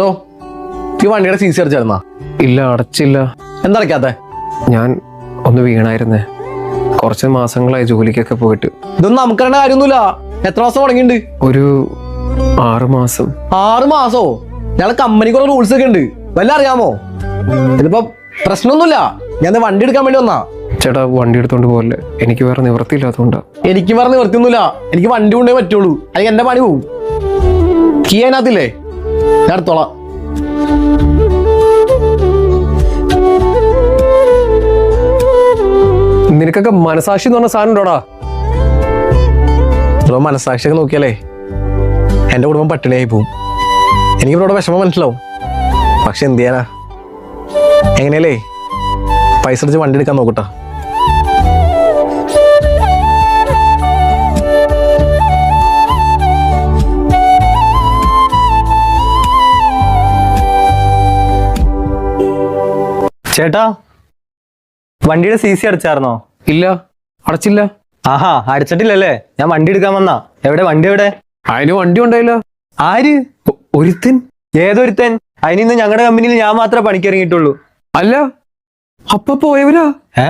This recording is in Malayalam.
ബ്രോ, ഈ വണ്ടിയുടെ സി സി അടച്ചായിരുന്നാ? ഇല്ല, അടച്ചില്ല. എന്താ അടയ്ക്കാത്ത? ഞാൻ ഒന്ന് വീണായിരുന്നേ. കുറച്ച് മാസങ്ങളായി ജോലിക്കൊക്കെ പോയിട്ട്. ഇതൊന്നും നമുക്കറിയേണ്ട കാര്യമൊന്നുമില്ല. എത്ര മാസം തുടങ്ങിയിട്ടുണ്ട്? ഒരു 6 മാസം. 6 മാസോ? ഞങ്ങളെ കമ്പനിക്ക് കുറെ റൂൾസ് ഒക്കെ ഉണ്ട്, വല്ല അറിയാമോ? ഇതിപ്പോ പ്രശ്നമൊന്നുമില്ല. ഞാൻ വണ്ടി എടുക്കാൻ വേണ്ടി വന്നാ. ചേട്ടാ, വണ്ടി എടുത്തോണ്ട് പോകല്ലേ, എനിക്ക് വേറെ നിവൃത്തിയില്ലാത്തതുകൊണ്ടാ. എനിക്ക് വേറെ നിവൃത്തിയൊന്നുമില്ല. എനിക്ക് വണ്ടി കൊണ്ടേ പറ്റുള്ളൂ, അല്ലെങ്കിൽ എന്റെ പണി പോവും. കീ അതിനകത്തില്ലേ? ഞാൻ എടുത്തോളാം. നിനക്കൊക്കെ മനസാക്ഷി എന്ന് പറഞ്ഞ സാധനം ഉണ്ടോടാ? ബ്രോ, മനസാക്ഷിയൊക്കെ നോക്കിയാലേ എന്റെ കുടുംബം പട്ടിണിയായി പോവും. എനിക്ക് ഇവിടെ വിഷമം മനസ്സിലാവും. പക്ഷെ എന്ത് ചെയ്യാനാ? എങ്ങനെയല്ലേ പൈസ അടിച്ച് വണ്ടി എടുക്കാൻ നോക്കട്ടാ. ചേട്ടാ, വണ്ടിയുടെ സി സി അടച്ചായിരുന്നോ? ഇല്ല, അടച്ചില്ല. ആഹാ, അടിച്ചിട്ടില്ലല്ലേ? ഞാൻ വണ്ടി എടുക്കാൻ വന്നാ. എവിടെ വണ്ടി? എവിടെ? അതിന് വണ്ടി ഉണ്ടായില്ല. ആര്? ഒരുത്തൻ. ഏതൊരുത്തൻ? അതിനിന്ന് ഞങ്ങളുടെ കമ്പനിയിൽ ഞാൻ മാത്രമേ പണിക്കിറങ്ങിയിട്ടുള്ളൂ. അല്ല, അപ്പൊ പോയവനാ. ഏ